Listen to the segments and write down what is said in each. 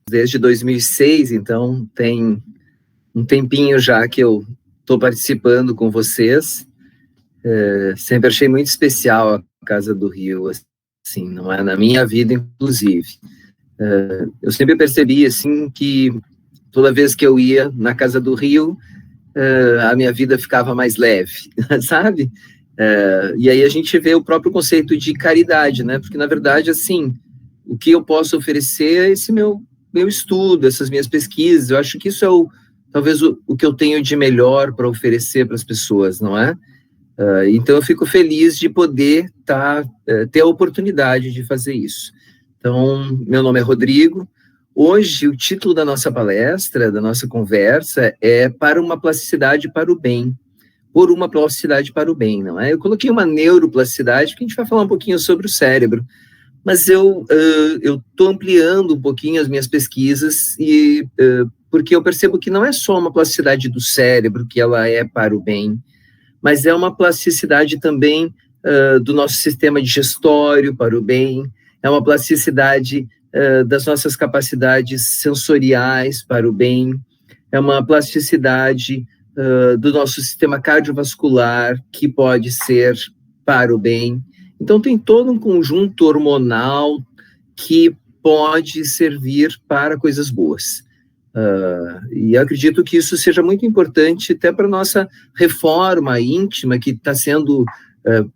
desde 2006, então tem um tempinho já que eu estou participando com vocês. Sempre achei muito especial a Casa do Rio, assim, não é? Na minha vida, inclusive. Eu sempre percebi, assim, que toda vez que eu ia na Casa do Rio, a minha vida ficava mais leve, sabe? E aí a gente vê o próprio conceito de caridade, né? Porque, na verdade, assim, o que eu posso oferecer é esse meu estudo, essas minhas pesquisas. Eu acho que isso é talvez o que eu tenho de melhor para oferecer para as pessoas, não é? Então eu fico feliz de poder ter a oportunidade de fazer isso. Então, meu nome é Rodrigo. Hoje, o título da nossa palestra, da nossa conversa, é Para uma plasticidade para o bem. Por uma plasticidade para o bem, não é? Eu coloquei uma neuroplasticidade, porque a gente vai falar um pouquinho sobre o cérebro, mas eu estou ampliando um pouquinho as minhas pesquisas, porque eu percebo que não é só uma plasticidade do cérebro que ela é para o bem, mas é uma plasticidade também do nosso sistema digestório para o bem, é uma plasticidade das nossas capacidades sensoriais para o bem, é uma plasticidade do nosso sistema cardiovascular que pode ser para o bem. Então tem todo um conjunto hormonal que pode servir para coisas boas. E acredito que isso seja muito importante até para a nossa reforma íntima que está sendo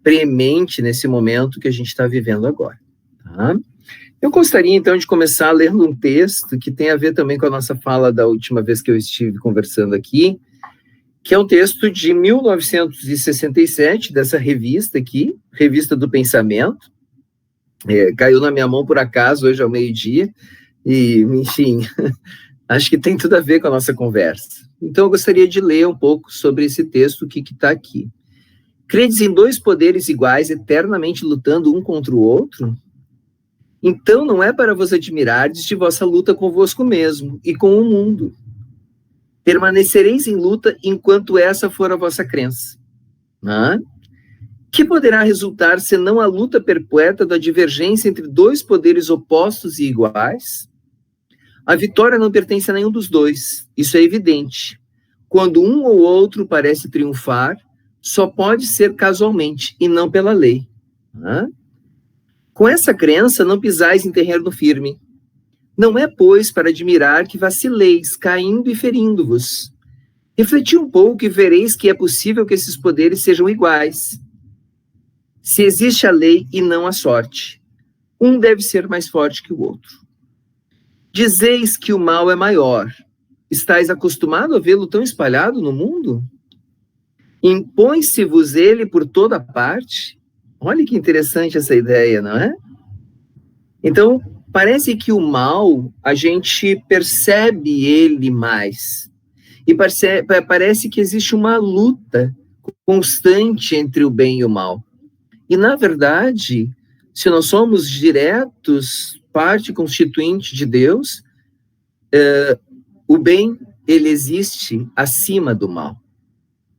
premente nesse momento que a gente está vivendo agora. Tá? Eu gostaria, então, de começar lendo um texto que tem a ver também com a nossa fala da última vez que eu estive conversando aqui, que é um texto de 1967, dessa revista aqui, Revista do Pensamento. Caiu na minha mão por acaso, hoje ao meio-dia, e, enfim, acho que tem tudo a ver com a nossa conversa. Então, eu gostaria de ler um pouco sobre esse texto que está aqui. Credes em dois poderes iguais, eternamente lutando um contra o outro? Então não é para vos admirardes de vossa luta convosco mesmo e com o mundo. Permanecereis em luta enquanto essa for a vossa crença. Que poderá resultar senão a luta perpétua da divergência entre dois poderes opostos e iguais? A vitória não pertence a nenhum dos dois, isso é evidente. Quando um ou outro parece triunfar, só pode ser casualmente e não pela lei. Com essa crença, não pisais em terreno firme. Não é, pois, para admirar que vacileis, caindo e ferindo-vos. Refleti um pouco e vereis que é possível que esses poderes sejam iguais. Se existe a lei e não a sorte, um deve ser mais forte que o outro. Dizeis que o mal é maior. Estais acostumado a vê-lo tão espalhado no mundo? Impõe-se-vos ele por toda parte? Olha que interessante essa ideia, não é? Então, parece que o mal, a gente percebe ele mais. E parece que existe uma luta constante entre o bem e o mal. E, na verdade, se nós somos diretos, parte constituinte de Deus, o bem, ele existe acima do mal.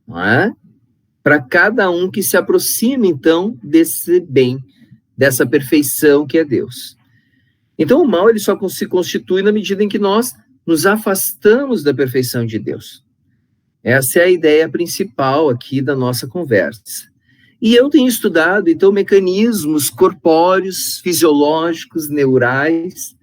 Não é? Para cada um que se aproxima, então, desse bem, dessa perfeição que é Deus. Então, o mal ele só se constitui na medida em que nós nos afastamos da perfeição de Deus. Essa é a ideia principal aqui da nossa conversa. E eu tenho estudado, então, mecanismos corpóreos, fisiológicos, neurais,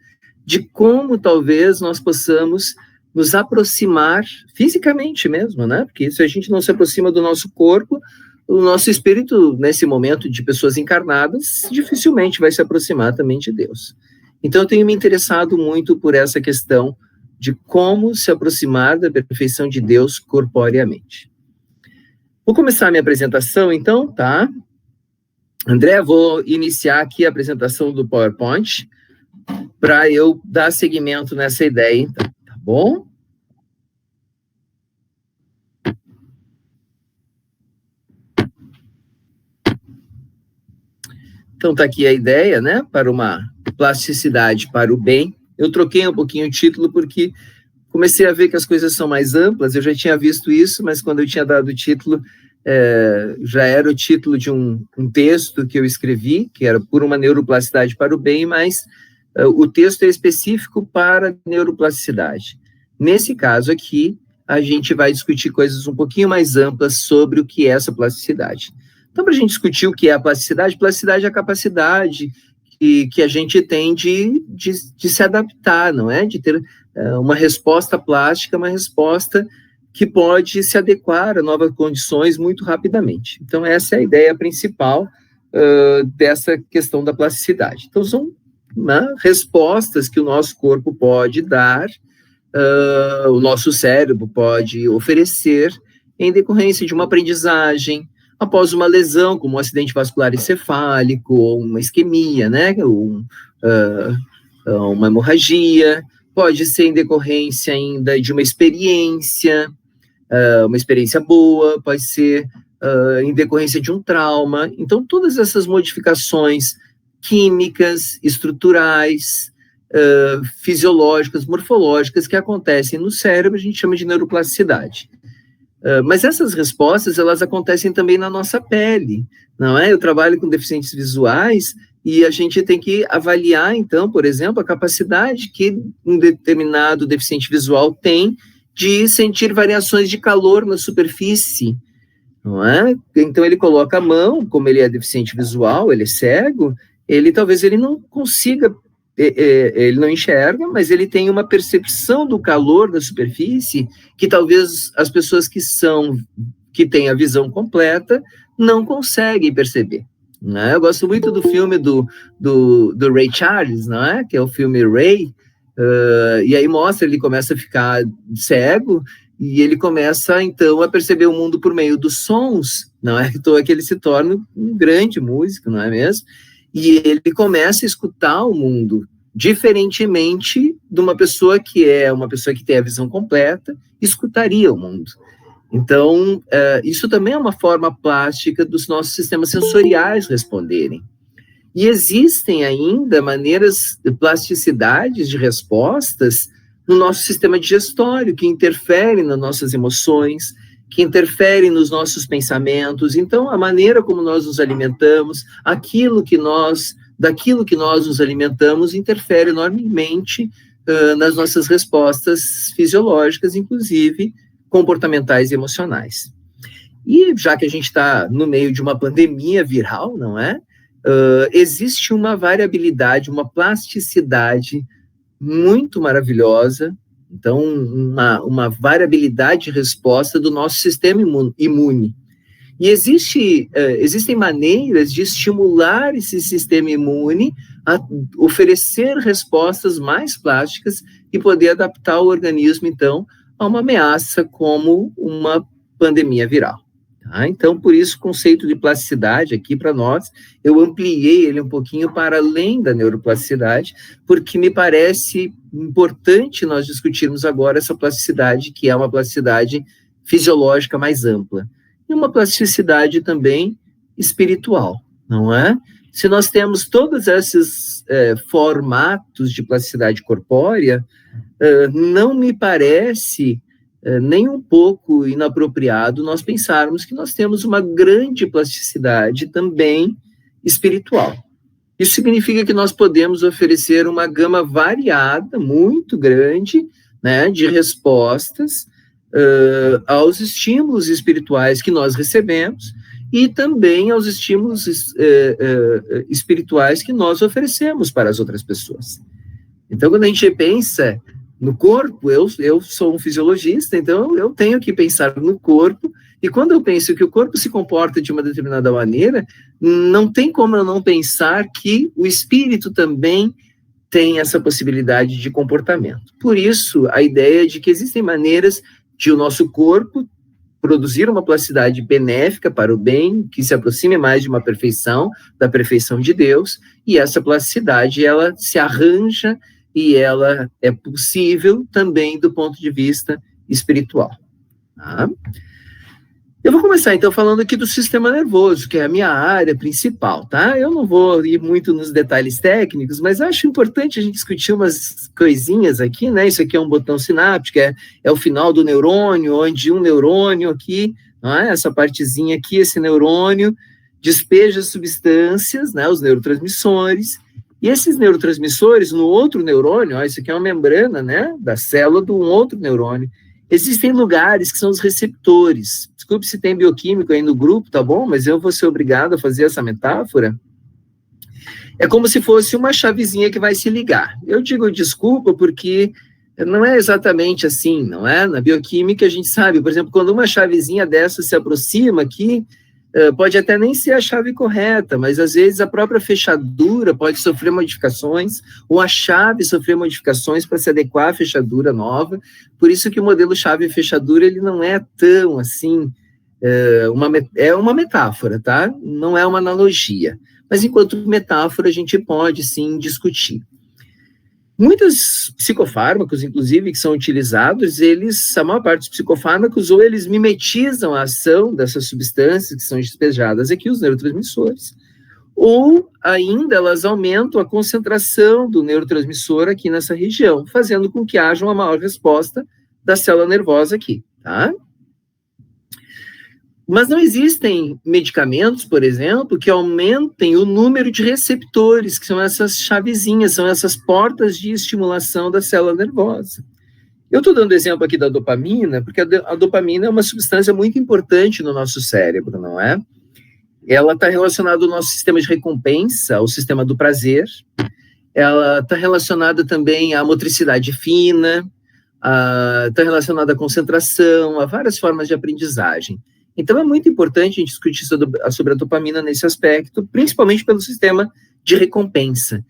de como talvez nós possamos nos aproximar fisicamente mesmo, né? Porque se a gente não se aproxima do nosso corpo, o nosso espírito, nesse momento de pessoas encarnadas, dificilmente vai se aproximar também de Deus. Então, eu tenho me interessado muito por essa questão de como se aproximar da perfeição de Deus corporeamente. Vou começar a minha apresentação, então, tá? André, vou iniciar aqui a apresentação do PowerPoint para eu dar seguimento nessa ideia, então, tá bom? Então, tá aqui a ideia, né? Para uma plasticidade para o bem. Eu troquei um pouquinho o título porque comecei a ver que as coisas são mais amplas. Eu já tinha visto isso, mas quando eu tinha dado o título, já era o título de um texto que eu escrevi, que era Por uma neuroplasticidade para o bem, mas o texto é específico para neuroplasticidade. Nesse caso aqui, a gente vai discutir coisas um pouquinho mais amplas sobre o que é essa plasticidade. Então, para a gente discutir o que é a plasticidade é a capacidade que a gente tem de se adaptar, não é? De ter uma resposta plástica, uma resposta que pode se adequar a novas condições muito rapidamente. Então, essa é a ideia principal dessa questão da plasticidade. Então, são respostas que o nosso corpo pode dar, o nosso cérebro pode oferecer em decorrência de uma aprendizagem, após uma lesão, como um acidente vascular encefálico, ou uma isquemia, né, ou uma hemorragia, pode ser em decorrência ainda de uma experiência boa, pode ser em decorrência de um trauma. Então, todas essas modificações químicas, estruturais, fisiológicas, morfológicas que acontecem no cérebro, a gente chama de neuroplasticidade. Mas essas respostas, elas acontecem também na nossa pele, não é? Eu trabalho com deficientes visuais e a gente tem que avaliar, então, por exemplo, a capacidade que um determinado deficiente visual tem de sentir variações de calor na superfície, não é? Então, ele coloca a mão, como ele é deficiente visual, ele é cego, talvez ele não consiga, ele não enxerga, mas ele tem uma percepção do calor da superfície que talvez as pessoas que têm a visão completa não conseguem perceber. Né? Eu gosto muito do filme do Ray Charles, não é? Que é o filme Ray, e aí mostra, ele começa a ficar cego e ele começa, então, a perceber o mundo por meio dos sons, não é? Então, é que ele se torna um grande músico, não é mesmo? E ele começa a escutar o mundo diferentemente de uma pessoa que tem a visão completa, escutaria o mundo. Então, isso também é uma forma plástica dos nossos sistemas sensoriais responderem. E existem ainda maneiras de plasticidades de respostas no nosso sistema digestório, que interferem nas nossas emoções, que interferem nos nossos pensamentos. Então, a maneira como nós nos alimentamos, daquilo que nós nos alimentamos, interfere enormemente nas nossas respostas fisiológicas, inclusive comportamentais e emocionais. E já que a gente está no meio de uma pandemia viral, não é? Existe uma variabilidade, uma plasticidade muito maravilhosa, então uma variabilidade de resposta do nosso sistema imune. E existem maneiras de estimular esse sistema imune a oferecer respostas mais plásticas e poder adaptar o organismo, então, a uma ameaça como uma pandemia viral. Tá? Então, por isso, o conceito de plasticidade aqui para nós, eu ampliei ele um pouquinho para além da neuroplasticidade, porque me parece importante nós discutirmos agora essa plasticidade, que é uma plasticidade fisiológica mais ampla. E uma plasticidade também espiritual, não é? Se nós temos todos esses formatos de plasticidade corpórea, não me parece nem um pouco inapropriado nós pensarmos que nós temos uma grande plasticidade também espiritual. Isso significa que nós podemos oferecer uma gama variada, muito grande, né, de respostas aos estímulos espirituais que nós recebemos e também aos estímulos espirituais que nós oferecemos para as outras pessoas. Então, quando a gente pensa no corpo, eu sou um fisiologista, então eu tenho que pensar no corpo, e quando eu penso que o corpo se comporta de uma determinada maneira, não tem como eu não pensar que o espírito também tem essa possibilidade de comportamento. Por isso, a ideia de que existem maneiras de o nosso corpo produzir uma plasticidade benéfica para o bem, que se aproxime mais de uma perfeição, da perfeição de Deus, e essa plasticidade, ela se arranja e ela é possível também do ponto de vista espiritual. Tá? Eu vou começar, então, falando aqui do sistema nervoso, que é a minha área principal, tá? Eu não vou ir muito nos detalhes técnicos, mas acho importante a gente discutir umas coisinhas aqui, né? Isso aqui é um botão sináptico, é o final do neurônio, onde um neurônio aqui, não é? Essa partezinha aqui, esse neurônio, despeja substâncias, né? Os neurotransmissores, E esses neurotransmissores, no outro neurônio, ó, isso aqui é uma membrana, né, da célula de um outro neurônio, existem lugares que são os receptores. Desculpe se tem bioquímico aí no grupo, tá bom? Mas eu vou ser obrigado a fazer essa metáfora. É como se fosse uma chavezinha que vai se ligar. Eu digo desculpa porque não é exatamente assim, não é? Na bioquímica a gente sabe, por exemplo, quando uma chavezinha dessa se aproxima aqui, pode até nem ser a chave correta, mas às vezes a própria fechadura pode sofrer modificações, ou a chave sofrer modificações para se adequar à fechadura nova. Por isso que o modelo chave-fechadura ele não é tão assim, é uma metáfora, tá? Não é uma analogia. Mas enquanto metáfora a gente pode sim discutir. Muitos psicofármacos, inclusive, que são utilizados, a maior parte dos psicofármacos, ou eles mimetizam a ação dessas substâncias que são despejadas aqui, os neurotransmissores, ou ainda elas aumentam a concentração do neurotransmissor aqui nessa região, fazendo com que haja uma maior resposta da célula nervosa aqui, tá? Mas não existem medicamentos, por exemplo, que aumentem o número de receptores, que são essas chavezinhas, são essas portas de estimulação da célula nervosa. Eu estou dando exemplo aqui da dopamina, porque a dopamina é uma substância muito importante no nosso cérebro, não é? Ela está relacionada ao nosso sistema de recompensa, ao sistema do prazer. Ela está relacionada também à motricidade fina, está relacionada à concentração, a várias formas de aprendizagem. Então, é muito importante a gente discutir sobre a dopamina nesse aspecto, principalmente pelo sistema de recompensa,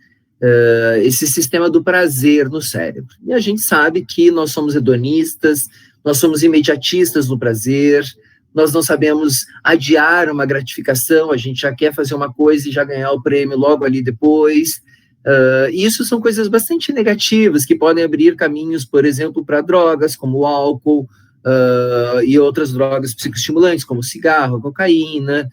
esse sistema do prazer no cérebro. E a gente sabe que nós somos hedonistas, nós somos imediatistas no prazer, nós não sabemos adiar uma gratificação, a gente já quer fazer uma coisa e já ganhar o prêmio logo ali depois. E isso são coisas bastante negativas, que podem abrir caminhos, por exemplo, para drogas, como o álcool, e outras drogas psicoestimulantes, como o cigarro, a cocaína,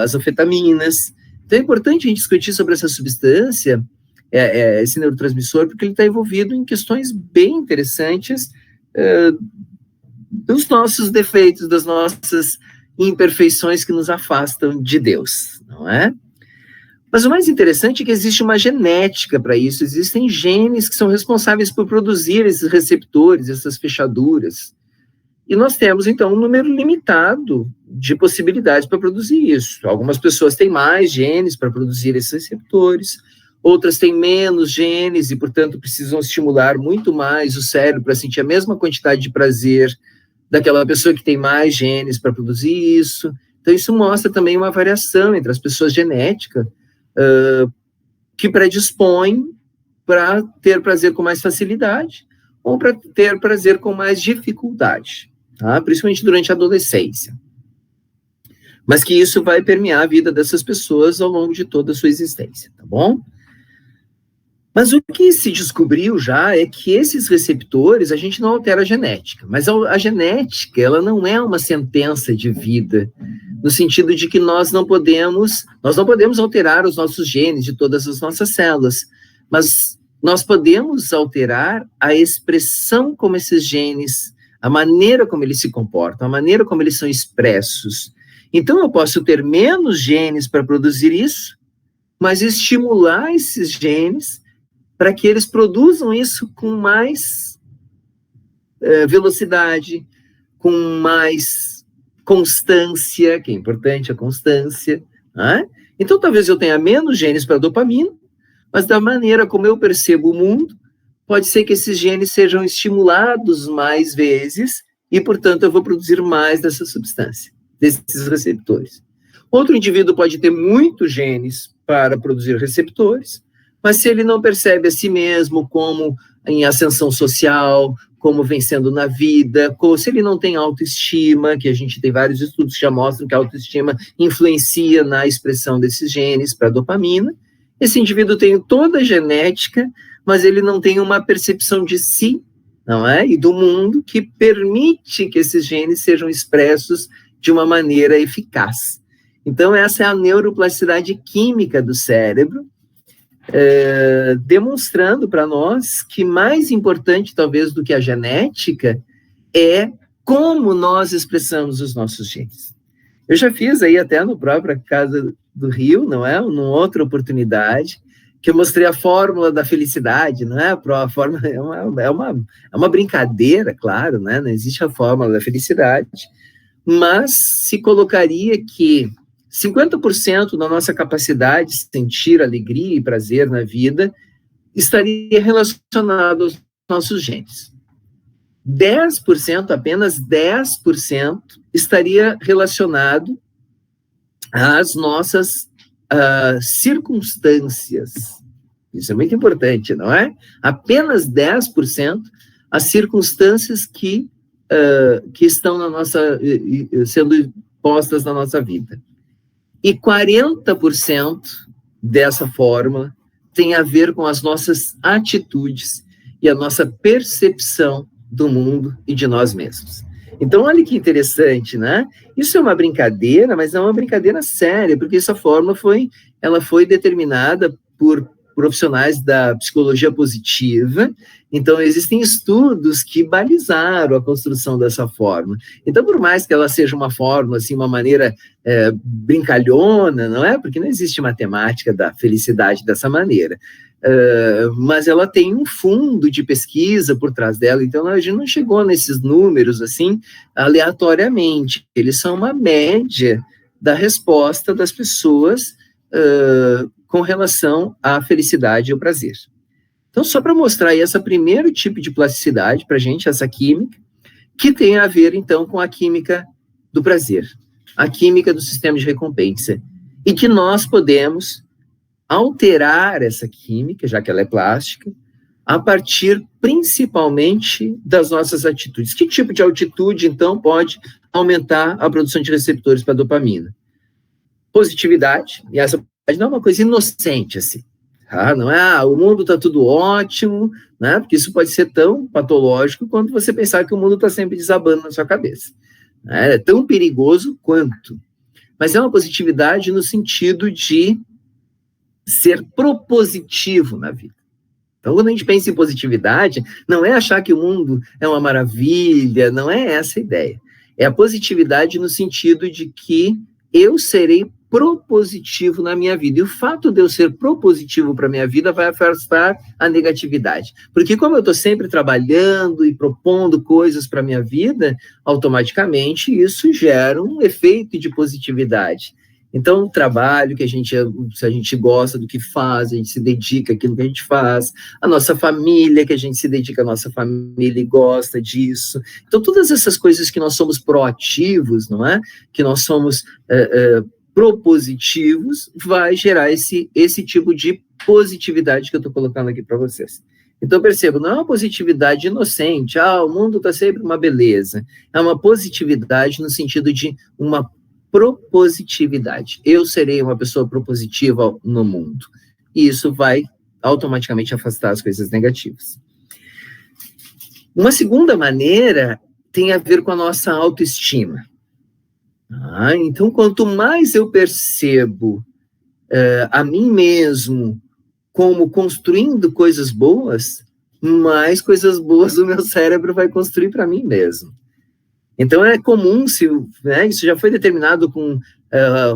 as anfetaminas. Então é importante a gente discutir sobre essa substância, esse neurotransmissor, porque ele está envolvido em questões bem interessantes dos nossos defeitos, das nossas imperfeições que nos afastam de Deus, não é? Mas o mais interessante é que existe uma genética para isso, existem genes que são responsáveis por produzir esses receptores, essas fechaduras. E nós temos, então, um número limitado de possibilidades para produzir isso. Algumas pessoas têm mais genes para produzir esses receptores, outras têm menos genes e, portanto, precisam estimular muito mais o cérebro para sentir a mesma quantidade de prazer daquela pessoa que tem mais genes para produzir isso. Então, isso mostra também uma variação entre as pessoas genéticas, que predispõem para ter prazer com mais facilidade ou para ter prazer com mais dificuldade, tá? Principalmente durante a adolescência. Mas que isso vai permear a vida dessas pessoas ao longo de toda a sua existência, tá bom? Mas o que se descobriu já é que esses receptores, a gente não altera a genética, mas a genética, ela não é uma sentença de vida, no sentido de que nós não podemos alterar os nossos genes de todas as nossas células, mas nós podemos alterar a expressão como esses genes, a maneira como eles se comportam, a maneira como eles são expressos. Então, eu posso ter menos genes para produzir isso, mas estimular esses genes para que eles produzam isso com mais velocidade, com mais constância, que é importante a constância, né? Então, talvez eu tenha menos genes para dopamina, mas da maneira como eu percebo o mundo, pode ser que esses genes sejam estimulados mais vezes e, portanto, eu vou produzir mais dessa substância, desses receptores. Outro indivíduo pode ter muitos genes para produzir receptores, mas se ele não percebe a si mesmo como em ascensão social, como vencendo na vida, se ele não tem autoestima, que a gente tem vários estudos que já mostram que a autoestima influencia na expressão desses genes para dopamina, esse indivíduo tem toda a genética, mas ele não tem uma percepção de si, não é? E do mundo que permite que esses genes sejam expressos de uma maneira eficaz. Então, essa é a neuroplasticidade química do cérebro, demonstrando para nós que mais importante, talvez, do que a genética, é como nós expressamos os nossos genes. Eu já fiz aí até no próprio Casa do Rio, não é? Numa outra oportunidade, que eu mostrei a fórmula da felicidade, não é? A fórmula é uma brincadeira, claro, né? Não existe a fórmula da felicidade, mas se colocaria que 50% da nossa capacidade de sentir alegria e prazer na vida estaria relacionado aos nossos genes. 10%, apenas 10%, estaria relacionado às nossas circunstâncias. Isso é muito importante, não é? Apenas 10% as circunstâncias que estão sendo postas na nossa vida. E 40% dessa fórmula tem a ver com as nossas atitudes e a nossa percepção do mundo e de nós mesmos. Então, olha que interessante, né? Isso é uma brincadeira, mas não é uma brincadeira séria, porque essa fórmula foi determinada por profissionais da psicologia positiva. Então, existem estudos que balizaram a construção dessa fórmula. Então, por mais que ela seja uma fórmula, assim, uma maneira brincalhona, não é? Porque não existe matemática da felicidade dessa maneira. Mas ela tem um fundo de pesquisa por trás dela, então a gente não chegou nesses números assim aleatoriamente, eles são uma média da resposta das pessoas com relação à felicidade e ao prazer. Então, só para mostrar aí esse primeiro tipo de plasticidade para a gente, essa química, que tem a ver então com a química do prazer, a química do sistema de recompensa, e que nós podemos alterar essa química, já que ela é plástica, a partir principalmente das nossas atitudes. Que tipo de atitude, então, pode aumentar a produção de receptores para dopamina? Positividade, e essa não é uma coisa inocente, assim. Tá? Não é, o mundo está tudo ótimo, né? Porque isso pode ser tão patológico quanto você pensar que o mundo está sempre desabando na sua cabeça. É tão perigoso quanto. Mas é uma positividade no sentido de ser propositivo na vida. Então, quando a gente pensa em positividade, não é achar que o mundo é uma maravilha, não é essa a ideia. É a positividade no sentido de que eu serei propositivo na minha vida. E o fato de eu ser propositivo para a minha vida vai afastar a negatividade. Porque como eu estou sempre trabalhando e propondo coisas para a minha vida, automaticamente isso gera um efeito de positividade. Então, o trabalho que se a gente gosta do que faz, a gente se dedica àquilo que a gente faz, a nossa família, que a gente se dedica à nossa família e gosta disso. Então, todas essas coisas que nós somos proativos, não é? Que nós somos propositivos, vai gerar esse tipo de positividade que eu estou colocando aqui para vocês. Então, percebo, não é uma positividade inocente, o mundo está sempre uma beleza. É uma positividade no sentido de uma propositividade. Eu serei uma pessoa propositiva no mundo. E isso vai automaticamente afastar as coisas negativas. Uma segunda maneira tem a ver com a nossa autoestima. Então, quanto mais eu percebo a mim mesmo como construindo coisas boas, mais coisas boas o meu cérebro vai construir para mim mesmo. Então, é comum, isso já foi determinado com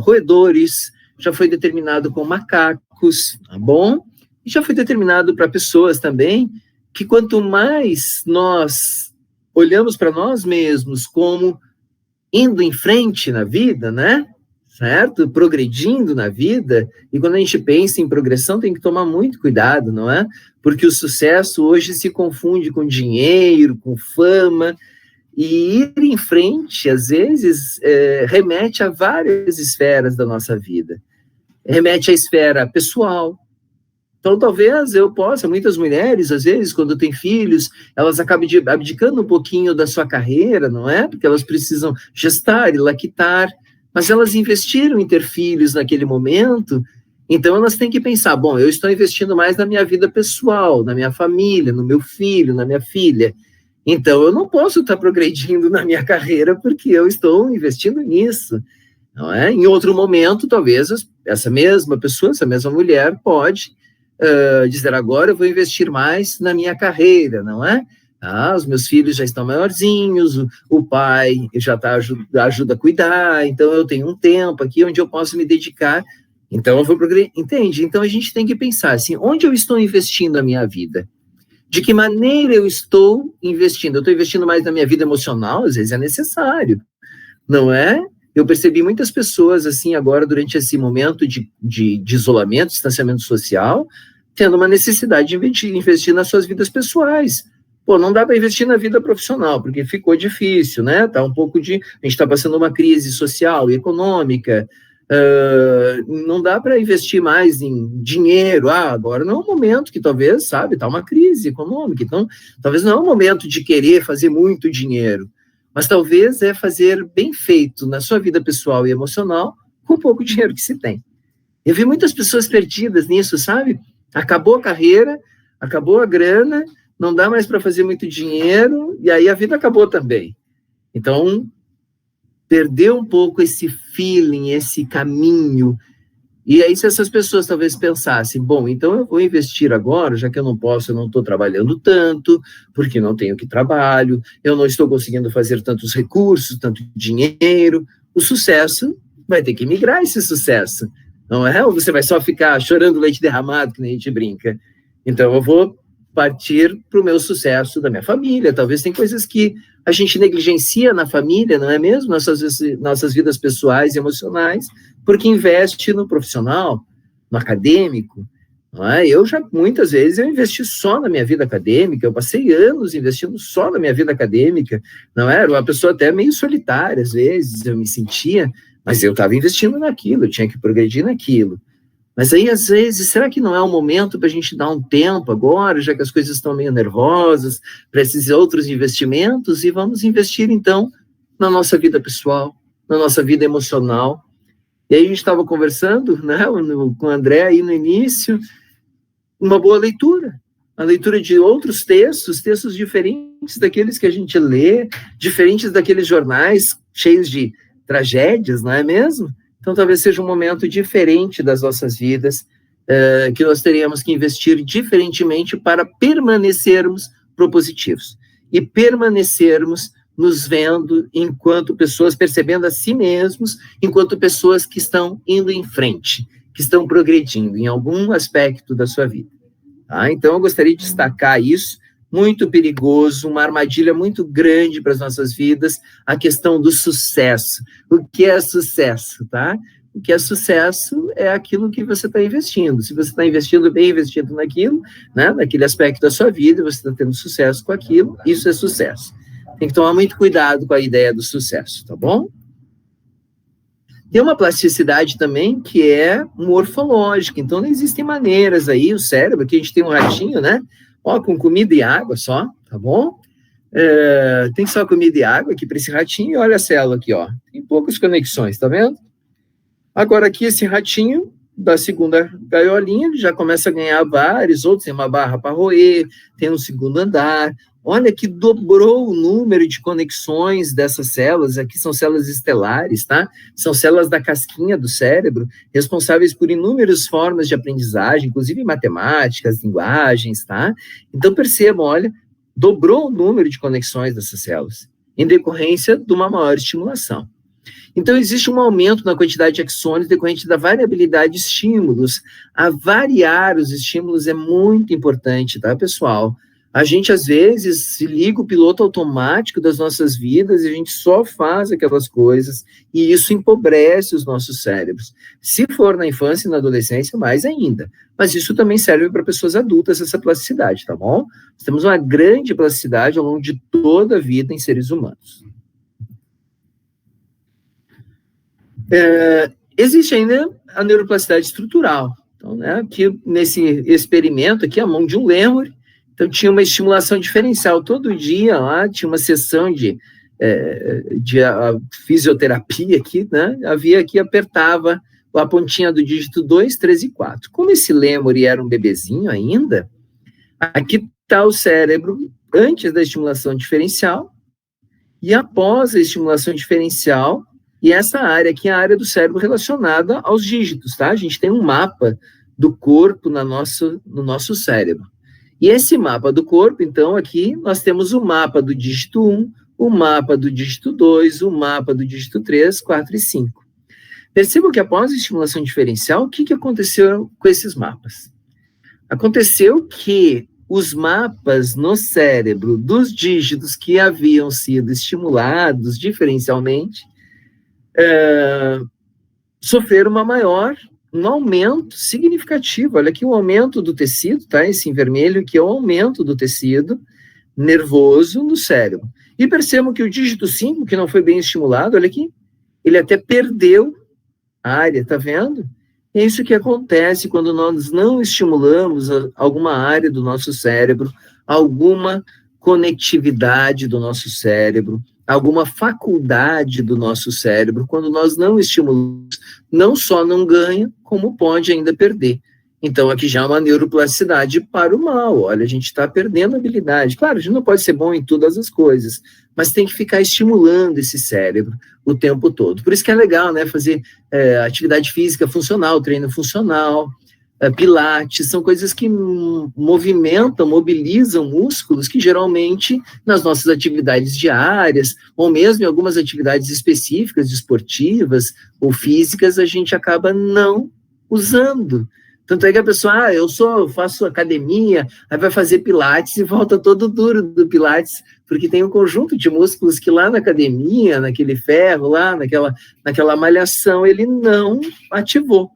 roedores, já foi determinado com macacos, tá bom? E já foi determinado para pessoas também, que quanto mais nós olhamos para nós mesmos como indo em frente na vida, né? Certo? Progredindo na vida, e quando a gente pensa em progressão, tem que tomar muito cuidado, não é? Porque o sucesso hoje se confunde com dinheiro, com fama, e ir em frente, às vezes, remete a várias esferas da nossa vida. Remete à esfera pessoal. Então, talvez eu possa, muitas mulheres, às vezes, quando têm filhos, elas acabam abdicando um pouquinho da sua carreira, não é? Porque elas precisam gestar e lactar, mas elas investiram em ter filhos naquele momento, então elas têm que pensar, bom, eu estou investindo mais na minha vida pessoal, na minha família, no meu filho, na minha filha. Então, eu não posso estar progredindo na minha carreira porque eu estou investindo nisso, não é? Em outro momento, talvez, essa mesma pessoa, essa mesma mulher pode dizer, agora eu vou investir mais na minha carreira, não é? Os meus filhos já estão maiorzinhos, o pai já ajuda a cuidar, então eu tenho um tempo aqui onde eu posso me dedicar Então eu vou progredir, entende? Então a gente tem que pensar assim, onde eu estou investindo a minha vida? De que maneira eu estou investindo? Eu estou investindo mais na minha vida emocional, às vezes é necessário, não é? Eu percebi muitas pessoas, assim, agora, durante esse momento de isolamento, distanciamento social, tendo uma necessidade de investir nas suas vidas pessoais. Pô, não dá para investir na vida profissional, porque ficou difícil, né? Tá um pouco de... A gente está passando uma crise social e econômica, não dá para investir mais em dinheiro. Agora não é um momento que talvez, sabe, está uma crise econômica, então talvez não é um momento de querer fazer muito dinheiro, mas talvez é fazer bem feito na sua vida pessoal e emocional com o pouco dinheiro que se tem. Eu vi muitas pessoas perdidas nisso, sabe? Acabou a carreira, acabou a grana, não dá mais para fazer muito dinheiro, e aí a vida acabou também. Então, perdeu um pouco esse feeling, esse caminho. E aí, se essas pessoas talvez pensassem, bom, então eu vou investir agora, já que eu não posso, eu não estou trabalhando tanto, porque não tenho que trabalho, eu não estou conseguindo fazer tantos recursos, tanto dinheiro, o sucesso vai ter que migrar esse sucesso, não é? Ou você vai só ficar chorando leite derramado, que nem a gente brinca. Então, eu vou partir para o meu sucesso da minha família. Talvez tem coisas que a gente negligencia na família, não é mesmo? Nossas vidas pessoais e emocionais, porque investe no profissional, no acadêmico. Não é? Muitas vezes, eu investi só na minha vida acadêmica, eu passei anos investindo só na minha vida acadêmica, não é? Era uma pessoa até meio solitária, às vezes, eu me sentia, mas eu estava investindo naquilo, eu tinha que progredir naquilo. Mas aí, às vezes, será que não é o momento para a gente dar um tempo agora, já que as coisas estão meio nervosas, para esses outros investimentos, e vamos investir, então, na nossa vida pessoal, na nossa vida emocional. E aí a gente estava conversando, né, com o André aí no início, uma boa leitura, a leitura de outros textos diferentes daqueles que a gente lê, diferentes daqueles jornais cheios de tragédias, não é mesmo? Então, talvez seja um momento diferente das nossas vidas, que nós teríamos que investir diferentemente para permanecermos propositivos e permanecermos nos vendo enquanto pessoas, percebendo a si mesmos, enquanto pessoas que estão indo em frente, que estão progredindo em algum aspecto da sua vida. Tá? Então, eu gostaria de destacar isso. Muito perigoso, uma armadilha muito grande para as nossas vidas, a questão do sucesso. O que é sucesso, tá? O que é sucesso é aquilo que você está investindo. Se você está investindo bem, investindo naquilo, né, naquele aspecto da sua vida, você está tendo sucesso com aquilo, isso é sucesso. Tem que tomar muito cuidado com a ideia do sucesso, tá bom? Tem uma plasticidade também que é morfológica, então não existem maneiras aí, o cérebro, aqui a gente tem um ratinho, né? Ó, com comida e água só, tá bom? Tem só comida e água aqui para esse ratinho, e olha a célula aqui, ó. Tem poucas conexões, tá vendo? Agora aqui esse ratinho da segunda gaiolinha, ele já começa a ganhar vários outros, tem uma barra para roer, tem um segundo andar. Olha que dobrou o número de conexões dessas células, aqui são células estelares, tá? São células da casquinha do cérebro, responsáveis por inúmeras formas de aprendizagem, inclusive matemáticas, linguagens, tá? Então percebam, olha, dobrou o número de conexões dessas células, em decorrência de uma maior estimulação. Então existe um aumento na quantidade de axônios decorrente da variabilidade de estímulos. A variar os estímulos é muito importante, tá, pessoal? A gente, às vezes, se liga o piloto automático das nossas vidas e a gente só faz aquelas coisas e isso empobrece os nossos cérebros. Se for na infância e na adolescência, mais ainda. Mas isso também serve para pessoas adultas, essa plasticidade, tá bom? Nós temos uma grande plasticidade ao longo de toda a vida em seres humanos. Existe ainda a neuroplasticidade estrutural. Então, né, aqui nesse experimento, aqui, a mão de um lêmure, então tinha uma estimulação diferencial. Todo dia lá tinha uma sessão de fisioterapia aqui, né? Havia que apertava a pontinha do dígito 2, 3 e 4. Como esse lêmure era um bebezinho ainda, aqui está o cérebro antes da estimulação diferencial e após a estimulação diferencial, e essa área aqui é a área do cérebro relacionada aos dígitos, tá? A gente tem um mapa do corpo no nosso cérebro. E esse mapa do corpo, então, aqui nós temos o mapa do dígito 1, o mapa do dígito 2, o mapa do dígito 3, 4 e 5. Percebam que após a estimulação diferencial, o que aconteceu com esses mapas? Aconteceu que os mapas no cérebro dos dígitos que haviam sido estimulados diferencialmente sofreram um aumento significativo. Olha aqui o aumento do tecido, tá? Esse em vermelho, que é o aumento do tecido nervoso no cérebro. E percebam que o dígito 5, que não foi bem estimulado, olha aqui, ele até perdeu área, tá vendo? É isso que acontece quando nós não estimulamos alguma área do nosso cérebro, alguma conectividade do nosso cérebro, alguma faculdade do nosso cérebro. Quando nós não estimulamos, não só não ganha, como pode ainda perder. Então, aqui já é uma neuroplasticidade para o mal. Olha, a gente está perdendo habilidade. Claro, a gente não pode ser bom em todas as coisas, mas tem que ficar estimulando esse cérebro o tempo todo. Por isso que é legal, né, fazer atividade física funcional, treino funcional, pilates, são coisas que movimentam, mobilizam músculos que geralmente nas nossas atividades diárias, ou mesmo em algumas atividades específicas, esportivas ou físicas, a gente acaba não usando. Tanto é que a pessoa, faço academia, aí vai fazer pilates e volta todo duro do pilates, porque tem um conjunto de músculos que lá na academia, naquele ferro, lá naquela malhação, ele não ativou.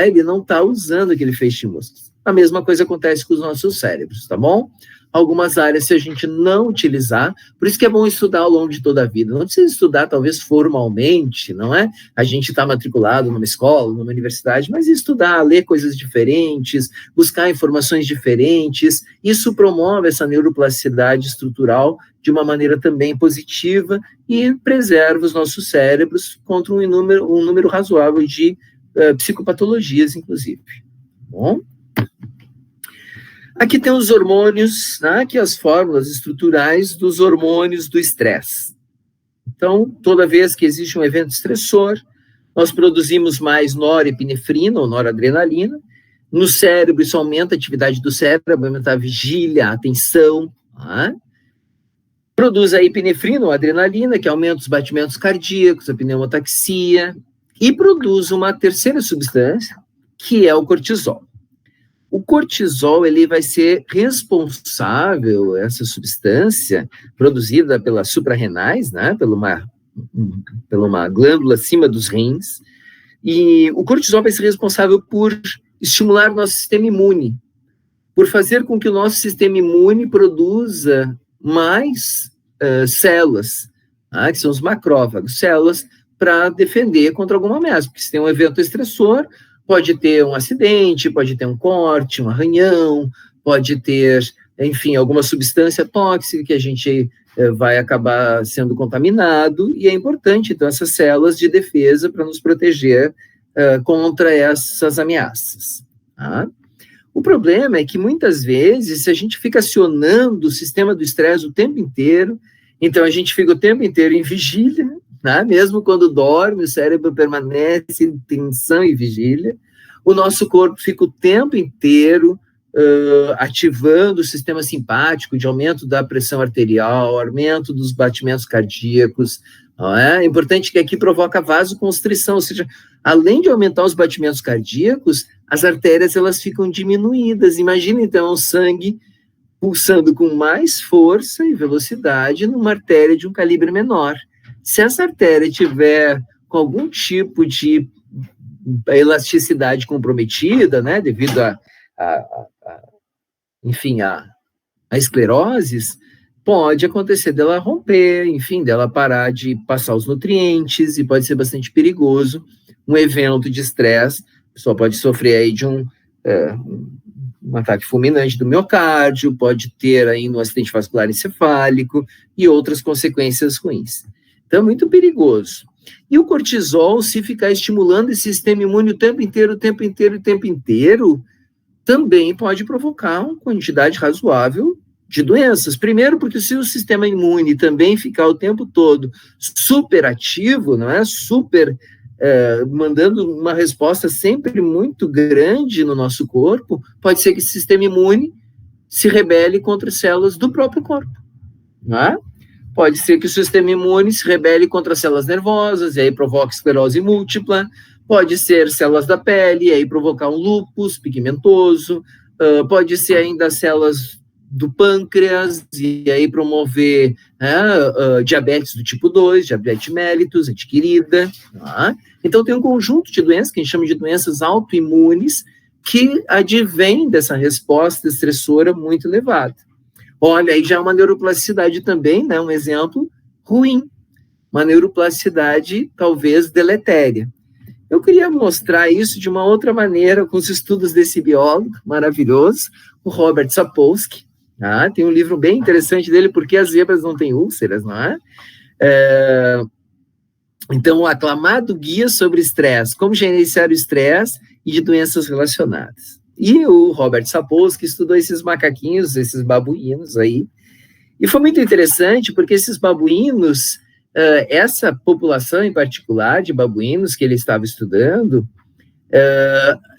Ele não está usando aquele feixe de músculos. A mesma coisa acontece com os nossos cérebros, tá bom? Algumas áreas, se a gente não utilizar, por isso que é bom estudar ao longo de toda a vida. Não precisa estudar, talvez, formalmente, não é? A gente está matriculado numa escola, numa universidade, mas estudar, ler coisas diferentes, buscar informações diferentes, isso promove essa neuroplasticidade estrutural de uma maneira também positiva e preserva os nossos cérebros contra um número razoável de psicopatologias, inclusive. Bom? Aqui tem os hormônios, né, aqui as fórmulas estruturais dos hormônios do estresse. Então, toda vez que existe um evento estressor, nós produzimos mais norepinefrina ou noradrenalina. No cérebro, isso aumenta a atividade do cérebro, aumenta a vigília, a atenção. Tá? Produz a epinefrina ou adrenalina, que aumenta os batimentos cardíacos, a pneumotaxia, e produz uma terceira substância, que é o cortisol. O cortisol, ele vai ser responsável, essa substância produzida pelas suprarrenais, né, pela uma glândula acima dos rins, e o cortisol vai ser responsável por estimular o nosso sistema imune, por fazer com que o nosso sistema imune produza mais células, que são os macrófagos, células para defender contra alguma ameaça, porque se tem um evento estressor, pode ter um acidente, pode ter um corte, um arranhão, pode ter, enfim, alguma substância tóxica que a gente vai acabar sendo contaminado, e é importante, então, essas células de defesa para nos proteger contra essas ameaças. Tá? O problema é que, muitas vezes, se a gente fica acionando o sistema do estresse o tempo inteiro, então a gente fica o tempo inteiro em vigília, né? Mesmo quando dorme, o cérebro permanece em tensão e vigília, o nosso corpo fica o tempo inteiro ativando o sistema simpático, de aumento da pressão arterial, aumento dos batimentos cardíacos. Não é? É importante que aqui provoca vasoconstrição, ou seja, além de aumentar os batimentos cardíacos, as artérias elas ficam diminuídas. Imagina, então, o sangue pulsando com mais força e velocidade numa artéria de um calibre menor. Se essa artéria tiver com algum tipo de elasticidade comprometida, né, devido enfim, a escleroses, pode acontecer dela romper, enfim, dela parar de passar os nutrientes, e pode ser bastante perigoso. Um evento de estresse, a pessoa pode sofrer aí de um ataque fulminante do miocárdio, pode ter ainda um acidente vascular encefálico e outras consequências ruins. Então, é muito perigoso. E o cortisol, se ficar estimulando esse sistema imune o tempo inteiro, também pode provocar uma quantidade razoável de doenças. Primeiro, porque se o sistema imune também ficar o tempo todo super ativo, não é? Mandando uma resposta sempre muito grande no nosso corpo, pode ser que esse sistema imune se rebele contra células do próprio corpo, não é? Pode ser que o sistema imune se rebele contra células nervosas, e aí provoca esclerose múltipla. pode ser células da pele, e aí provocar um lúpus pigmentoso, pode ser ainda células do pâncreas, e aí promover diabetes do tipo 2, diabetes mellitus, adquirida. Tá? Então, tem um conjunto de doenças, que a gente chama de doenças autoimunes, que advém dessa resposta estressora muito elevada. Olha, aí já é uma neuroplasticidade também, né, um exemplo ruim, uma neuroplasticidade talvez deletéria. Eu queria mostrar isso de uma outra maneira com os estudos desse biólogo maravilhoso, o Robert Sapolsky. Tá? Tem um livro bem interessante dele, Por que as zebras não têm úlceras, não é? Então, o aclamado guia sobre estresse, como gerenciar o estresse e de doenças relacionadas. E o Robert Sapolsky estudou esses macaquinhos, esses babuínos aí, e foi muito interessante porque esses babuínos, essa população em particular de babuínos que ele estava estudando,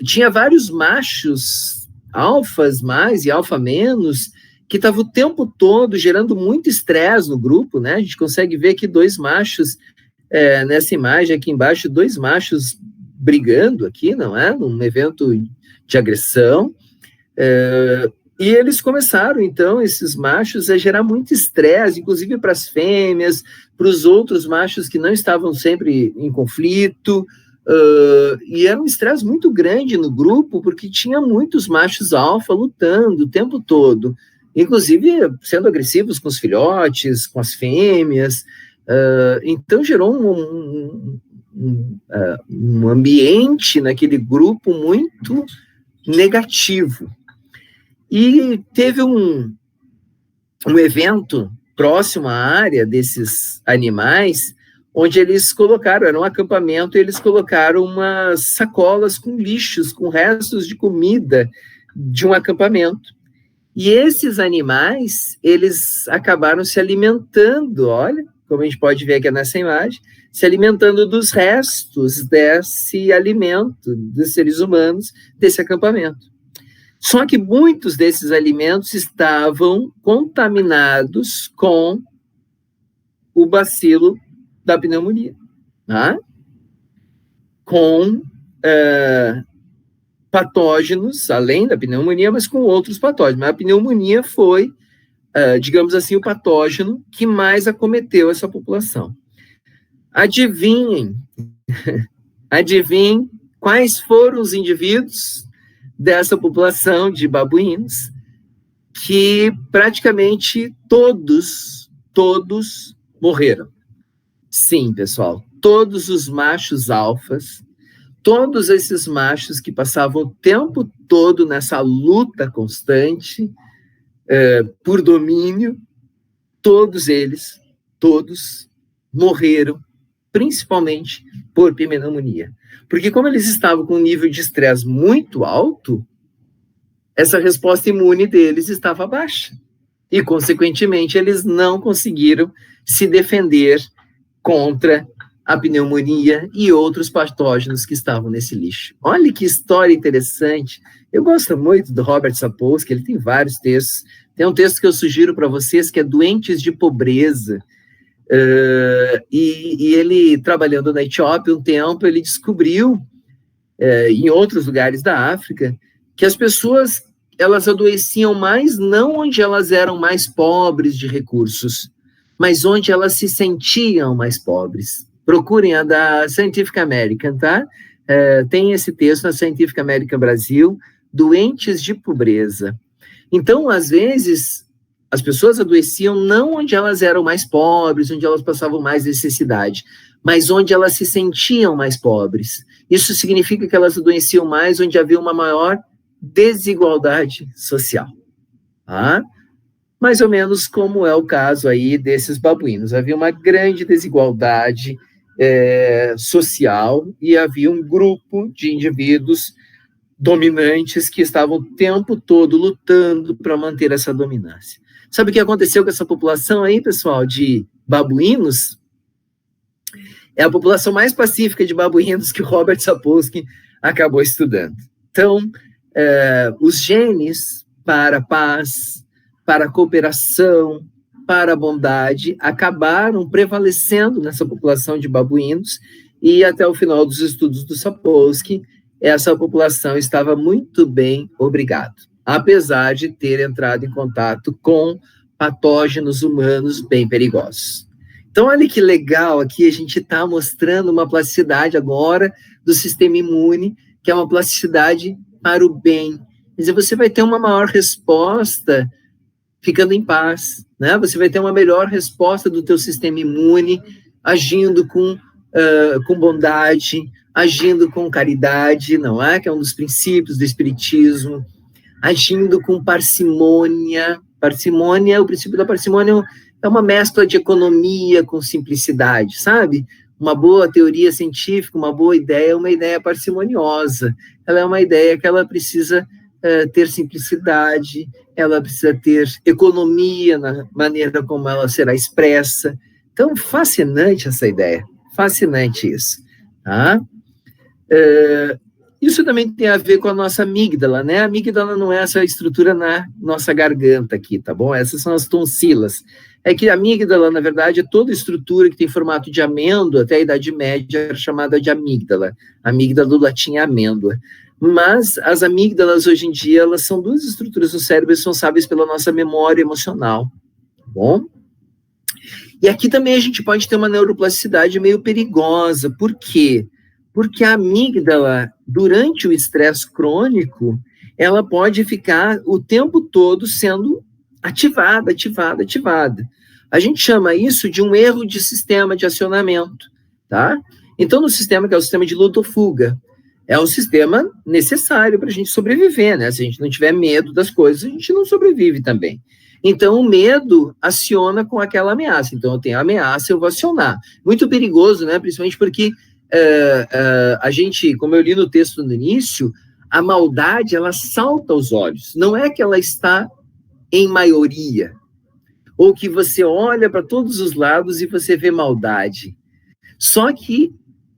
tinha vários machos, alfas mais e alfa menos, que estavam o tempo todo gerando muito estresse no grupo, né? A gente consegue ver aqui dois machos, nessa imagem aqui embaixo, dois machos brigando aqui, não é? Num evento de agressão. E eles começaram, então, esses machos, a gerar muito estresse, inclusive para as fêmeas, para os outros machos que não estavam sempre em conflito, e era um estresse muito grande no grupo, porque tinha muitos machos alfa lutando o tempo todo, inclusive sendo agressivos com os filhotes, com as fêmeas. Então gerou um ambiente naquele grupo muito negativo. E teve um evento próximo à área desses animais, onde eles colocaram, era um acampamento, e eles colocaram umas sacolas com lixos, com restos de comida de um acampamento. E esses animais, eles acabaram se alimentando, olha, como a gente pode ver aqui nessa imagem, se alimentando dos restos desse alimento dos seres humanos, desse acampamento. Só que muitos desses alimentos estavam contaminados com o bacilo da pneumonia, tá? Com patógenos, além da pneumonia, mas com outros patógenos. Mas a pneumonia foi, digamos assim, o patógeno que mais acometeu essa população. Adivinhem quais foram os indivíduos dessa população de babuínos que praticamente todos morreram. Sim, pessoal, todos os machos alfas, todos esses machos que passavam o tempo todo nessa luta constante por domínio, todos eles, morreram, principalmente por pneumonia. Porque como eles estavam com um nível de estresse muito alto, essa resposta imune deles estava baixa. E, consequentemente, eles não conseguiram se defender contra a pneumonia e outros patógenos que estavam nesse lixo. Olha que história interessante. Eu gosto muito do Robert Sapolsky, ele tem vários textos. Tem um texto que eu sugiro para vocês, que é Doentes de Pobreza. E ele, trabalhando na Etiópia um tempo, ele descobriu, em outros lugares da África, que as pessoas, elas adoeciam mais não onde elas eram mais pobres de recursos, mas onde elas se sentiam mais pobres. Procurem a da Scientific American, tá? Tem esse texto na Scientific American Brasil, Doentes de Pobreza. Então, às vezes, as pessoas adoeciam não onde elas eram mais pobres, onde elas passavam mais necessidade, mas onde elas se sentiam mais pobres. Isso significa que elas adoeciam mais onde havia uma maior desigualdade social. Tá? Mais ou menos como é o caso aí desses babuínos. Havia uma grande desigualdade social e havia um grupo de indivíduos dominantes que estavam o tempo todo lutando para manter essa dominância. Sabe o que aconteceu com essa população aí, pessoal, de babuínos? É a população mais pacífica de babuínos que o Robert Sapolsky acabou estudando. Então, os genes para a paz, para a cooperação, para a bondade, acabaram prevalecendo nessa população de babuínos, e até o final dos estudos do Sapolsky, essa população estava muito bem, obrigado, apesar de ter entrado em contato com patógenos humanos bem perigosos. Então, olha que legal, aqui a gente está mostrando uma plasticidade agora do sistema imune, que é uma plasticidade para o bem. Quer dizer, você vai ter uma maior resposta ficando em paz, né? Você vai ter uma melhor resposta do teu sistema imune, agindo com bondade, agindo com caridade, não é? Que é um dos princípios do espiritismo, agindo com parcimônia. Parcimônia, o princípio da parcimônia é uma mescla de economia com simplicidade, sabe? Uma boa teoria científica, uma boa ideia é uma ideia parcimoniosa. Ela é uma ideia que ela precisa ter simplicidade, ela precisa ter economia na maneira como ela será expressa. Então, fascinante essa ideia, fascinante isso. Tá? Isso também tem a ver com a nossa amígdala, né? A amígdala não é essa estrutura na nossa garganta aqui, tá bom? Essas são as tonsilas. É que a amígdala, na verdade, é toda estrutura que tem formato de amêndoa, até a Idade Média era chamada de amígdala. Amígdala do latim é amêndoa. Mas as amígdalas, hoje em dia, elas são duas estruturas do cérebro responsáveis pela nossa memória emocional, tá bom? E aqui também a gente pode ter uma neuroplasticidade meio perigosa. Por quê? Porque a amígdala, durante o estresse crônico, ela pode ficar o tempo todo sendo ativada. A gente chama isso de um erro de sistema de acionamento, tá? Então, no sistema que é o sistema de luta ou fuga, é um sistema necessário para a gente sobreviver, né? Se a gente não tiver medo das coisas, a gente não sobrevive também. Então, o medo aciona com aquela ameaça. Então, eu tenho a ameaça, eu vou acionar. Muito perigoso, né? Principalmente porque a gente, como eu li no texto no início, a maldade, ela salta aos olhos. Não é que ela está em maioria, ou que você olha para todos os lados e você vê maldade. Só que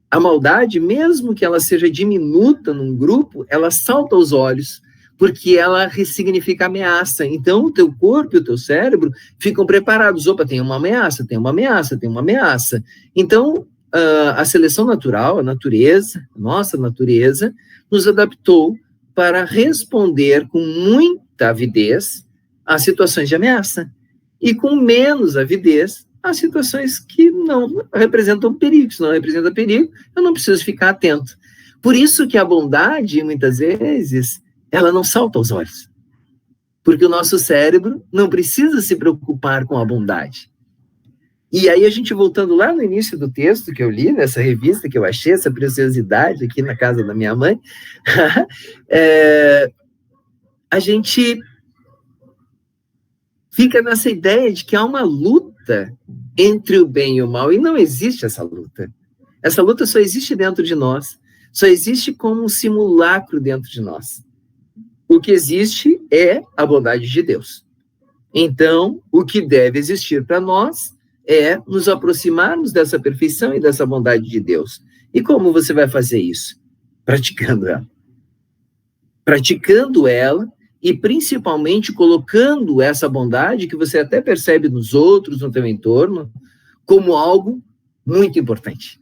a maldade, mesmo que ela seja diminuta num grupo, ela salta aos olhos, porque ela ressignifica ameaça. Então, o teu corpo e o teu cérebro ficam preparados. Opa, tem uma ameaça. Então, a seleção natural, a natureza, nossa natureza, nos adaptou para responder com muita avidez às situações de ameaça e com menos avidez às situações que não representam perigo. Se não representa perigo, eu não preciso ficar atento. Por isso que a bondade, muitas vezes, ela não salta aos olhos. Porque o nosso cérebro não precisa se preocupar com a bondade. E aí, a gente voltando lá no início do texto que eu li, nessa revista que eu achei, essa preciosidade aqui na casa da minha mãe, a gente fica nessa ideia de que há uma luta entre o bem e o mal, e não existe essa luta. Essa luta só existe dentro de nós, só existe como um simulacro dentro de nós. O que existe é a bondade de Deus. Então, o que deve existir para nós é nos aproximarmos dessa perfeição e dessa bondade de Deus. E como você vai fazer isso? Praticando ela. Praticando ela e principalmente colocando essa bondade que você até percebe nos outros, no teu entorno, como algo muito importante,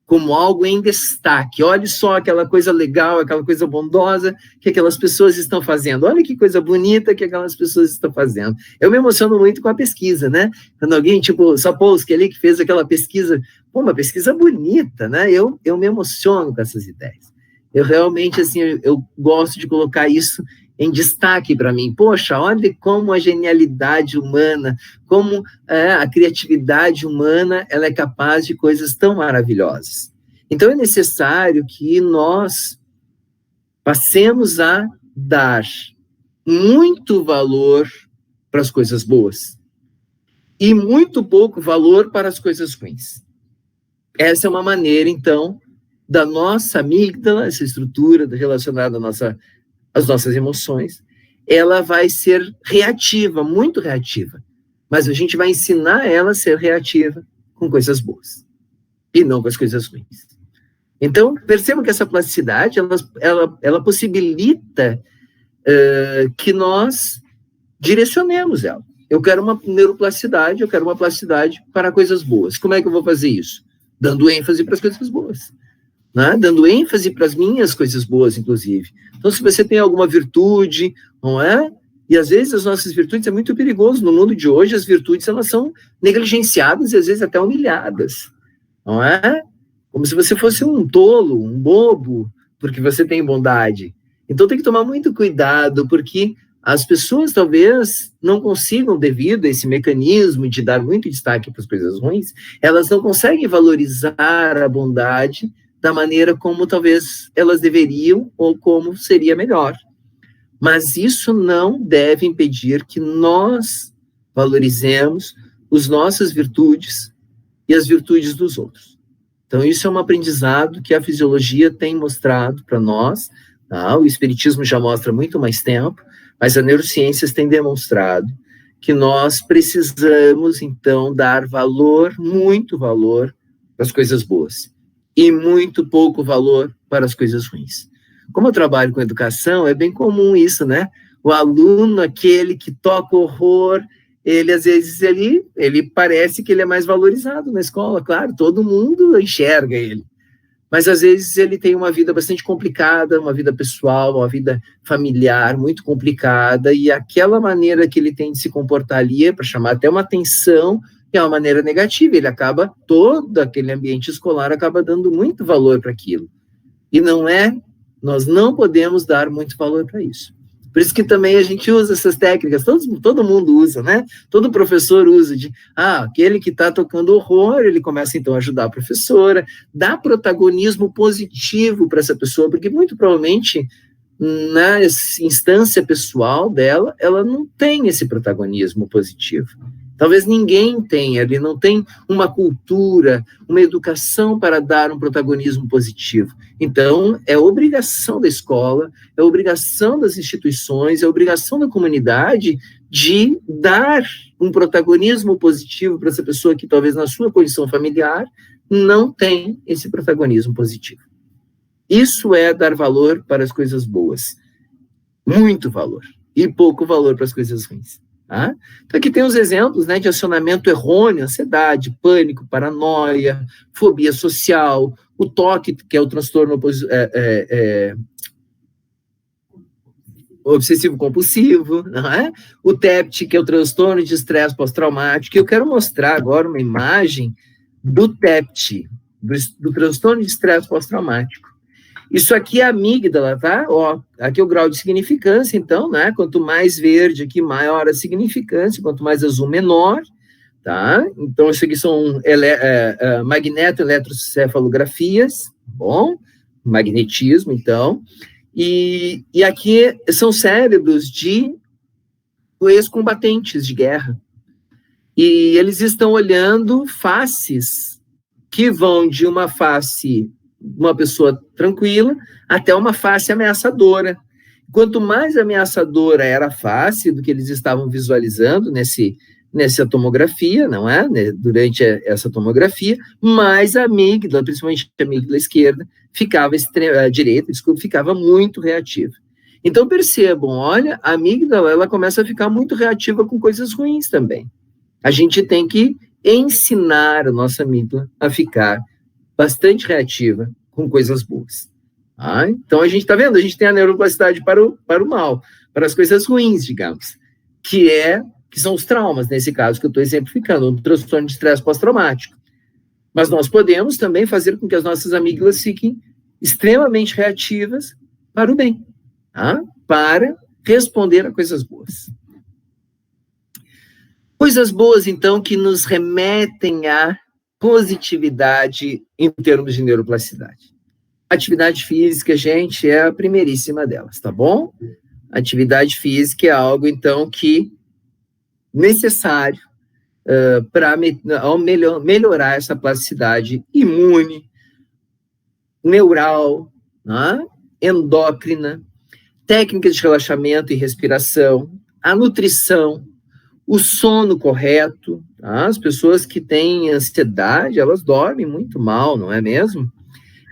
como algo em destaque. Olha só aquela coisa legal, aquela coisa bondosa que aquelas pessoas estão fazendo. Olha que coisa bonita que aquelas pessoas estão fazendo. Eu me emociono muito com a pesquisa, né? Quando alguém, tipo, Sapolsky ali, que fez aquela pesquisa, uma pesquisa bonita, né? Eu me emociono com essas ideias. Eu realmente, assim, eu gosto de colocar isso em destaque para mim. Poxa, olha como a genialidade humana, como a criatividade humana, ela é capaz de coisas tão maravilhosas. Então, é necessário que nós passemos a dar muito valor para as coisas boas e muito pouco valor para as coisas ruins. Essa é uma maneira, então, da nossa amígdala, essa estrutura relacionada às nossas emoções, ela vai ser reativa, muito reativa. Mas a gente vai ensinar ela a ser reativa com coisas boas e não com as coisas ruins. Então, percebam que essa plasticidade, ela possibilita que nós direcionemos ela. Eu quero uma neuroplasticidade, eu quero uma plasticidade para coisas boas. Como é que eu vou fazer isso? dando ênfase para as coisas boas, né? Dando ênfase para as minhas coisas boas, inclusive. Então, se você tem alguma virtude, não é? E às vezes as nossas virtudes é muito perigoso. No mundo de hoje, as virtudes elas são negligenciadas e às vezes até humilhadas, não é? Como se você fosse um tolo, um bobo, porque você tem bondade. Então tem que tomar muito cuidado, porque as pessoas talvez não consigam, devido a esse mecanismo de dar muito destaque para as coisas ruins, elas não conseguem valorizar a bondade da maneira como talvez elas deveriam ou como seria melhor. Mas isso não deve impedir que nós valorizemos as nossas virtudes e as virtudes dos outros. Então, isso é um aprendizado que a fisiologia tem mostrado para nós, tá? O espiritismo já mostra há muito mais tempo, mas as neurociências têm demonstrado que nós precisamos, então, dar valor, muito valor, para as coisas boas e muito pouco valor para as coisas ruins. Como eu trabalho com educação, é bem comum isso, né? O aluno, aquele que toca horror, ele, às vezes, ele parece que ele é mais valorizado na escola, claro, todo mundo enxerga ele. Mas, às vezes, ele tem uma vida bastante complicada, uma vida pessoal, uma vida familiar muito complicada, e aquela maneira que ele tem de se comportar ali é para chamar até uma atenção, que é uma maneira negativa, ele acaba, todo aquele ambiente escolar acaba dando muito valor para aquilo. E nós não podemos dar muito valor para isso. Por isso que também a gente usa essas técnicas, todo mundo usa, né? Todo professor usa aquele que está tocando horror, ele começa então a ajudar a professora, dá protagonismo positivo para essa pessoa, porque muito provavelmente na instância pessoal dela, ela não tem esse protagonismo positivo. Talvez ninguém tenha, ele não tem uma cultura, uma educação para dar um protagonismo positivo. Então, é obrigação da escola, é obrigação das instituições, é obrigação da comunidade de dar um protagonismo positivo para essa pessoa que talvez na sua condição familiar não tem esse protagonismo positivo. Isso é dar valor para as coisas boas. Muito valor. E pouco valor para as coisas ruins. Tá? Então, aqui tem os exemplos, né, de acionamento errôneo, ansiedade, pânico, paranoia, fobia social, o TOC, que é o transtorno obsessivo-compulsivo, não é? O TEPT, que é o transtorno de estresse pós-traumático. Eu quero mostrar agora uma imagem do TEPT, do transtorno de estresse pós-traumático. Isso aqui é a amígdala, tá? Ó, aqui é o grau de significância, então, né? Quanto mais verde aqui, maior a significância, quanto mais azul, menor, tá? Então, isso aqui são magneto-eletrocefalografias, bom? Magnetismo, então. E aqui são cérebros de ex-combatentes de guerra. E eles estão olhando faces que vão de uma face, uma pessoa tranquila, até uma face ameaçadora. Quanto mais ameaçadora era a face do que eles estavam visualizando nessa tomografia, não é? Durante essa tomografia, mais a amígdala, principalmente a amígdala esquerda, direita, ficava muito reativa. Então percebam, olha, a amígdala, ela começa a ficar muito reativa com coisas ruins também. A gente tem que ensinar a nossa amígdala a ficar bastante reativa com coisas boas. Tá? Então, a gente está vendo, a gente tem a neuroplasticidade para o mal, para as coisas ruins, digamos, que são os traumas, nesse caso que eu estou exemplificando, o transtorno de estresse pós-traumático. Mas nós podemos também fazer com que as nossas amígdalas fiquem extremamente reativas para o bem, tá? Para responder a coisas boas. Coisas boas, então, que nos remetem à positividade em termos de neuroplasticidade. Atividade física, gente, é a primeiríssima delas, tá bom? Atividade física é algo, então, que necessário para melhorar essa plasticidade imune, neural, né? Endócrina, técnicas de relaxamento e respiração, a nutrição, o sono correto, tá? As pessoas que têm ansiedade, elas dormem muito mal, não é mesmo?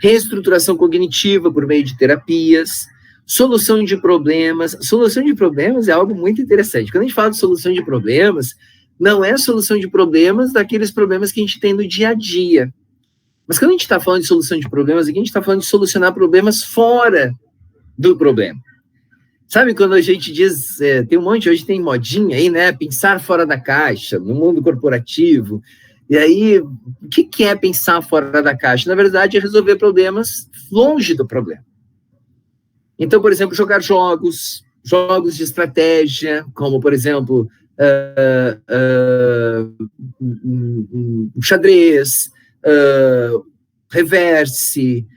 Reestruturação cognitiva por meio de terapias, solução de problemas. Solução de problemas é algo muito interessante. Quando a gente fala de solução de problemas, não é solução de problemas daqueles problemas que a gente tem no dia a dia. Mas quando a gente está falando de solução de problemas, aqui a gente está falando de solucionar problemas fora do problema. Sabe quando a gente diz, tem um monte, hoje tem modinha aí, né? Pensar fora da caixa, no mundo corporativo. E aí, o que é pensar fora da caixa? Na verdade, é resolver problemas longe do problema. Então, por exemplo, jogar jogos de estratégia, como, por exemplo, xadrez, reverse,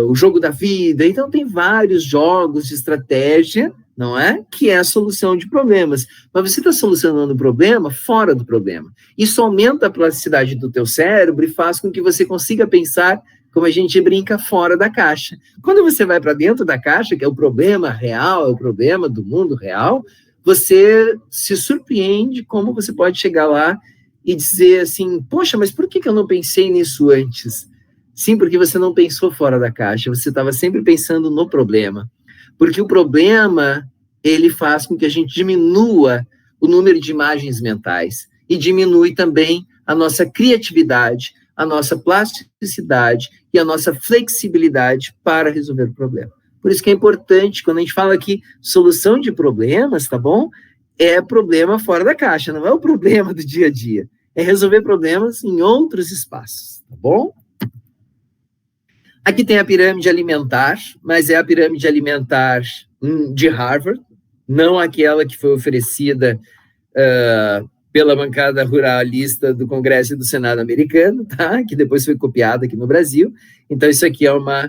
o jogo da vida. Então, tem vários jogos de estratégia, não é? Que é a solução de problemas. Mas você está solucionando o problema fora do problema. Isso aumenta a plasticidade do teu cérebro e faz com que você consiga pensar, como a gente brinca, fora da caixa. Quando você vai para dentro da caixa, que é o problema real, é o problema do mundo real, você se surpreende como você pode chegar lá e dizer assim, poxa, mas por que eu não pensei nisso antes? Sim, porque você não pensou fora da caixa, você estava sempre pensando no problema. Porque o problema, ele faz com que a gente diminua o número de imagens mentais e diminui também a nossa criatividade, a nossa plasticidade e a nossa flexibilidade para resolver o problema. Por isso que é importante, quando a gente fala aqui solução de problemas, tá bom? É problema fora da caixa, não é o problema do dia a dia. É resolver problemas em outros espaços, tá bom? Aqui tem a pirâmide alimentar, mas é a pirâmide alimentar de Harvard, não aquela que foi oferecida pela bancada ruralista do Congresso e do Senado americano, tá? Que depois foi copiada aqui no Brasil. Então, isso aqui é uma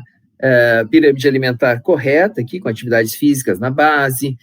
pirâmide alimentar correta, aqui, com atividades físicas na base,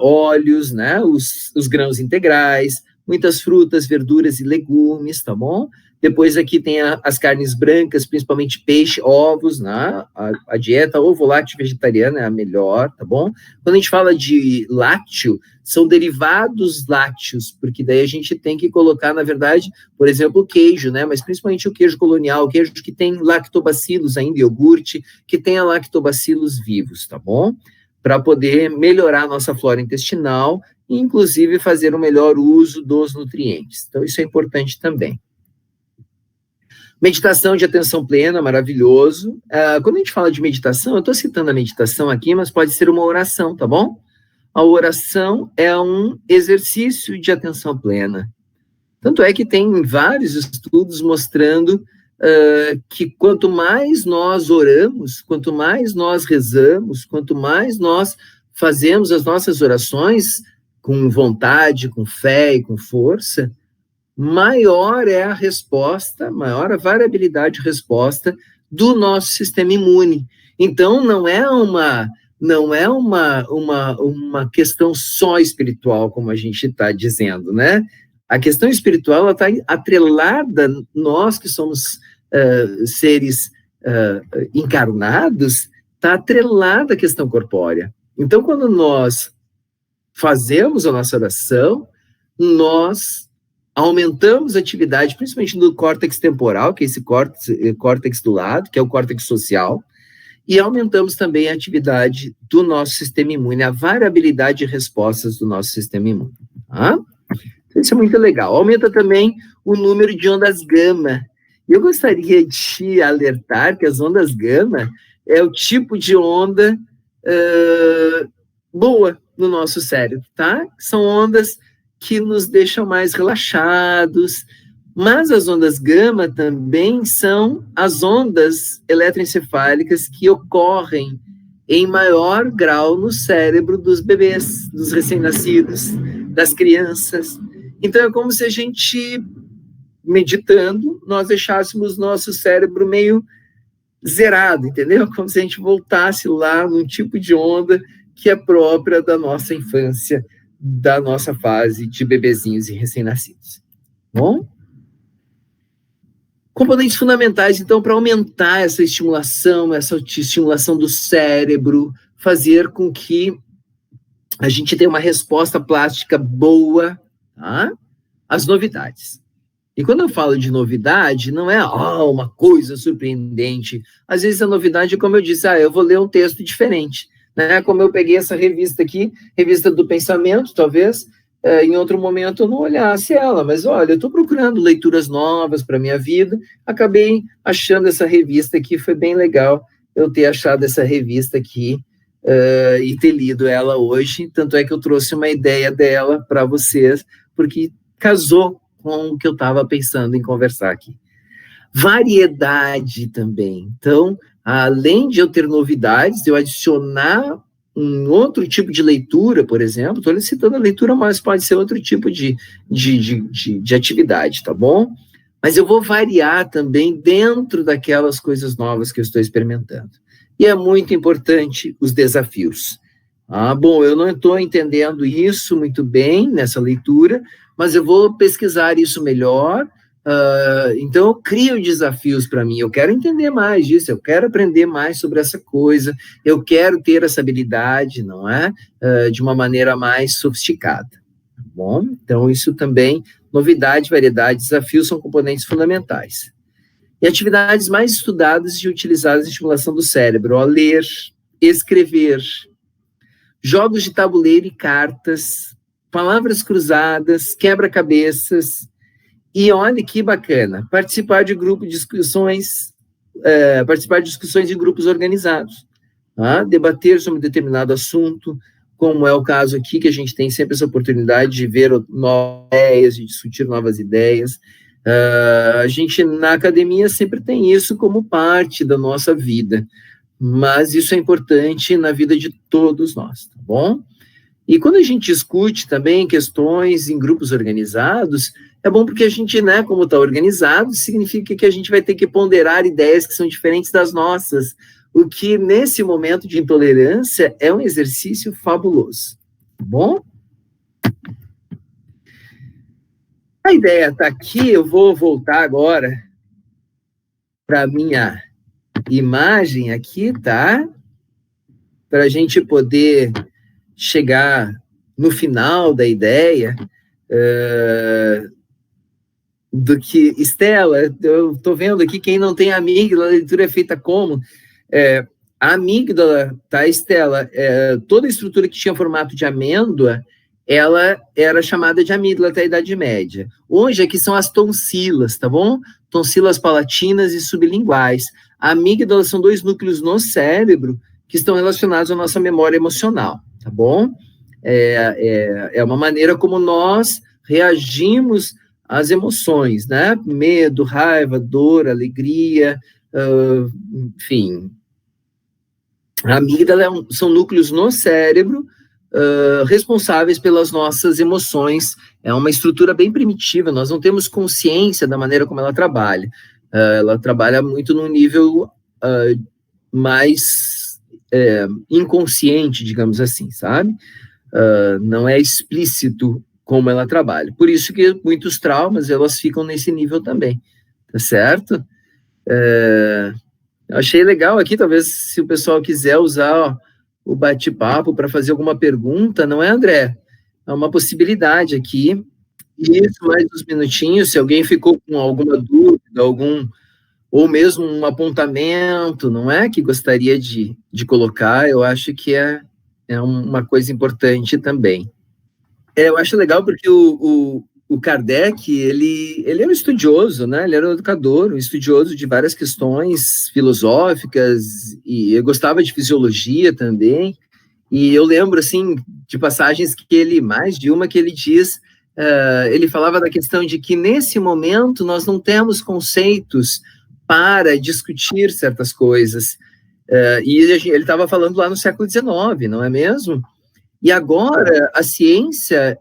óleos, né? Os grãos integrais, muitas frutas, verduras e legumes, tá bom? Depois aqui tem as carnes brancas, principalmente peixe, ovos, né? A dieta ovo-lácteo vegetariana é a melhor, tá bom? Quando a gente fala de lácteo, são derivados lácteos, porque daí a gente tem que colocar, na verdade, por exemplo, o queijo, né? Mas principalmente o queijo colonial, o queijo que tem lactobacilos ainda, iogurte, que tenha lactobacilos vivos, tá bom? Para poder melhorar a nossa flora intestinal e, inclusive, fazer um melhor uso dos nutrientes. Então, isso é importante também. Meditação de atenção plena, maravilhoso. Quando a gente fala de meditação, eu estou citando a meditação aqui, mas pode ser uma oração, tá bom? A oração é um exercício de atenção plena. Tanto é que tem vários estudos mostrando que quanto mais nós oramos, quanto mais nós rezamos, quanto mais nós fazemos as nossas orações com vontade, com fé e com força, maior é a resposta, maior a variabilidade de resposta do nosso sistema imune. Então, não é uma questão só espiritual, como a gente está dizendo, né? A questão espiritual está atrelada, nós que somos seres encarnados, está atrelada à questão corpórea. Então, quando nós fazemos a nossa oração, nós aumentamos a atividade, principalmente do córtex temporal, que é esse córtex do lado, que é o córtex social, e aumentamos também a atividade do nosso sistema imune, a variabilidade de respostas do nosso sistema imune. Tá? Isso é muito legal. Aumenta também o número de ondas gama. Eu gostaria de alertar que as ondas gama é o tipo de onda boa no nosso cérebro, tá? São ondas que nos deixam mais relaxados, mas as ondas gama também são as ondas eletroencefálicas que ocorrem em maior grau no cérebro dos bebês, dos recém-nascidos, das crianças. Então, é como se a gente, meditando, nós deixássemos nosso cérebro meio zerado, entendeu? Como se a gente voltasse lá num tipo de onda que é própria da nossa infância, da nossa fase de bebezinhos e recém-nascidos. Bom? Componentes fundamentais, então, para aumentar essa estimulação do cérebro, fazer com que a gente tenha uma resposta plástica boa, tá? Às novidades. E quando eu falo de novidade, não é uma coisa surpreendente. Às vezes a novidade é como eu disse, eu vou ler um texto diferente. Né? Como eu peguei essa revista aqui, Revista do Pensamento, talvez, em outro momento eu não olhasse ela, mas olha, eu estou procurando leituras novas para a minha vida, acabei achando essa revista aqui, foi bem legal eu ter achado essa revista aqui e ter lido ela hoje, tanto é que eu trouxe uma ideia dela para vocês, porque casou com o que eu estava pensando em conversar aqui. Variedade também, então, além de eu ter novidades, eu adicionar um outro tipo de leitura, por exemplo, estou citando a leitura, mas pode ser outro tipo de atividade, tá bom? Mas eu vou variar também dentro daquelas coisas novas que eu estou experimentando. E é muito importante os desafios. Bom, eu não estou entendendo isso muito bem nessa leitura, mas eu vou pesquisar isso melhor. Então, eu crio desafios para mim, eu quero entender mais disso, eu quero aprender mais sobre essa coisa, eu quero ter essa habilidade, não é? De uma maneira mais sofisticada, tá bom? Então, isso também, novidade, variedade, desafios são componentes fundamentais. E atividades mais estudadas e utilizadas em estimulação do cérebro, ler, escrever, jogos de tabuleiro e cartas, palavras cruzadas, quebra-cabeças. E olha que bacana, participar de discussões em grupos organizados, debater sobre um determinado assunto, como é o caso aqui, que a gente tem sempre essa oportunidade de ver novas ideias, de discutir novas ideias. A gente, na academia, sempre tem isso como parte da nossa vida, mas isso é importante na vida de todos nós, tá bom? E quando a gente discute também questões em grupos organizados, é bom porque a gente, né, como está organizado, significa que a gente vai ter que ponderar ideias que são diferentes das nossas, o que, nesse momento de intolerância, é um exercício fabuloso, tá bom? A ideia está aqui, eu vou voltar agora para a minha imagem aqui, tá? Para a gente poder chegar no final da ideia, do que, Estela, eu estou vendo aqui, quem não tem amígdala, a leitura é feita como? A amígdala, tá, Estela? Toda a estrutura que tinha formato de amêndoa, ela era chamada de amígdala até a Idade Média. Hoje, aqui são as tonsilas, tá bom? Tonsilas palatinas e sublinguais. A amígdala são 2 núcleos no cérebro que estão relacionados à nossa memória emocional, tá bom? É uma maneira como nós reagimos às emoções, né? Medo, raiva, dor, alegria, enfim. A amígdala são núcleos no cérebro responsáveis pelas nossas emoções. É uma estrutura bem primitiva, nós não temos consciência da maneira como ela trabalha. Ela trabalha muito num nível mais inconsciente, digamos assim, sabe? Não é explícito como ela trabalha. Por isso que muitos traumas, elas ficam nesse nível também, tá certo? Achei legal aqui, talvez, se o pessoal quiser usar o bate-papo para fazer alguma pergunta, não é, André? É uma possibilidade aqui. Isso, mais uns minutinhos, se alguém ficou com alguma dúvida, ou mesmo um apontamento, não é, que gostaria de colocar, eu acho que é uma coisa importante também. Eu acho legal porque o Kardec, ele era um estudioso, né? Ele era um educador, um estudioso de várias questões filosóficas, e eu gostava de fisiologia também, e eu lembro, assim, de passagens que ele, mais de uma que ele diz, ele falava da questão de que, nesse momento, nós não temos conceitos para discutir certas coisas, e ele estava falando lá no século XIX, não é mesmo? E agora, a ciência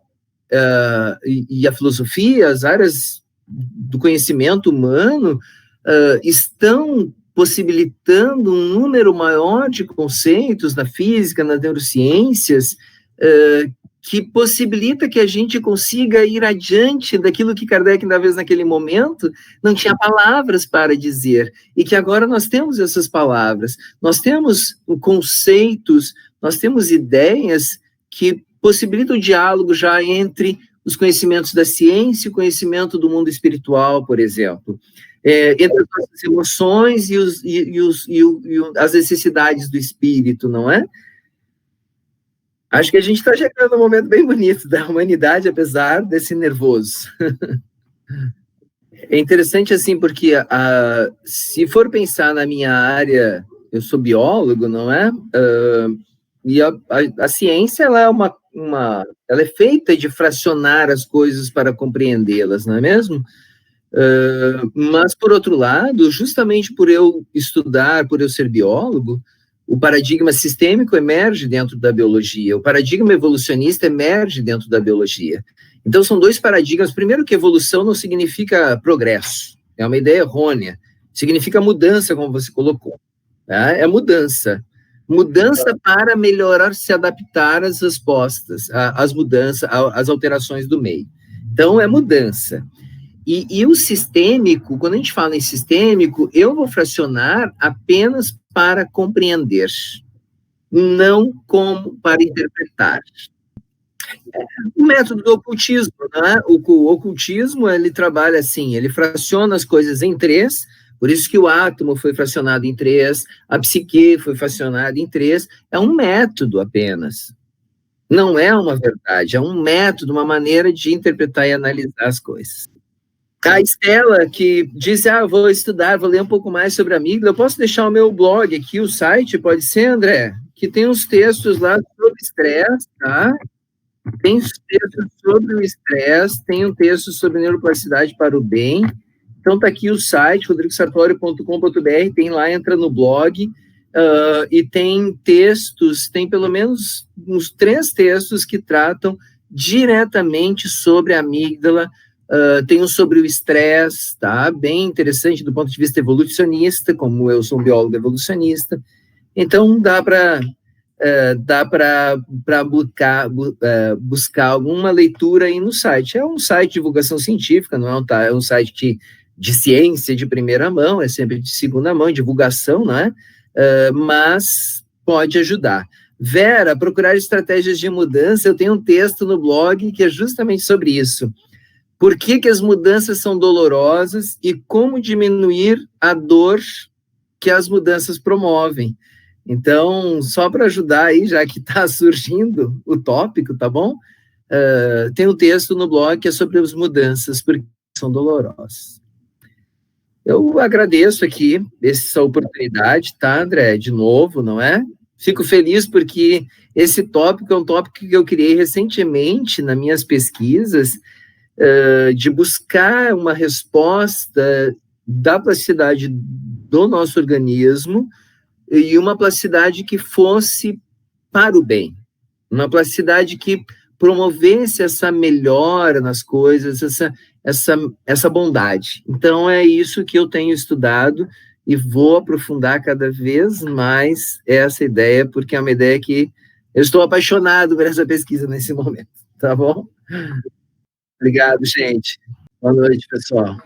e a filosofia, as áreas do conhecimento humano, estão possibilitando um número maior de conceitos na física, nas neurociências, que possibilita que a gente consiga ir adiante daquilo que Kardec, na vez naquele momento, não tinha palavras para dizer, e que agora nós temos essas palavras, nós temos conceitos, nós temos ideias que possibilitam o diálogo já entre os conhecimentos da ciência e o conhecimento do mundo espiritual, por exemplo, entre as nossas emoções e as necessidades do espírito, não é? Acho que a gente está chegando num momento bem bonito da humanidade, apesar desse nervoso. É interessante, assim, porque se for pensar na minha área, eu sou biólogo, não é? E a ciência, ela é ela é feita de fracionar as coisas para compreendê-las, não é mesmo? Mas, por outro lado, justamente por eu estudar, por eu ser biólogo, o paradigma sistêmico emerge dentro da biologia, o paradigma evolucionista emerge dentro da biologia. Então, são dois paradigmas. Primeiro, que evolução não significa progresso, é uma ideia errônea. Significa mudança, como você colocou. Tá? É mudança. Mudança para melhorar, se adaptar às respostas, às mudanças, às alterações do meio. Então, é mudança. E o sistêmico, quando a gente fala em sistêmico, eu vou fracionar apenas para compreender, não como para interpretar. O método do ocultismo, né? O ocultismo, ele trabalha assim, ele fraciona as coisas em três, por isso que o átomo foi fracionado em três, a psique foi fracionada em três, é um método apenas. Não é uma verdade, é um método, uma maneira de interpretar e analisar as coisas. A Estela, que diz, vou estudar, vou ler um pouco mais sobre a amígdala, eu posso deixar o meu blog aqui, o site, pode ser, André? Que tem uns textos lá sobre estresse, tá? Tem textos sobre o estresse, tem um texto sobre neuroplasticidade para o bem. Então, está aqui o site, rodrigosartorio.com.br, tem lá, entra no blog, e tem textos, tem pelo menos uns 3 textos que tratam diretamente sobre a amígdala. Tem um sobre o estresse, tá? Bem interessante do ponto de vista evolucionista, como eu sou um biólogo evolucionista. Então, dá para buscar alguma leitura aí no site. É um site de divulgação científica, não é é um site de ciência de primeira mão, é sempre de segunda mão, divulgação, né? Mas pode ajudar. Vera, procurar estratégias de mudança, eu tenho um texto no blog que é justamente sobre isso. Por que as mudanças são dolorosas e como diminuir a dor que as mudanças promovem. Então, só para ajudar aí, já que está surgindo o tópico, tá bom? Tem um texto no blog que é sobre as mudanças, porque são dolorosas. Eu agradeço aqui essa oportunidade, tá, André? De novo, não é? Fico feliz porque esse tópico é um tópico que eu criei recentemente nas minhas pesquisas, de buscar uma resposta da plasticidade do nosso organismo e uma plasticidade que fosse para o bem, uma plasticidade que promovesse essa melhora nas coisas, essa bondade. Então, é isso que eu tenho estudado e vou aprofundar cada vez mais essa ideia, porque é uma ideia que eu estou apaixonado por essa pesquisa nesse momento, tá bom? Obrigado, gente. Boa noite, pessoal.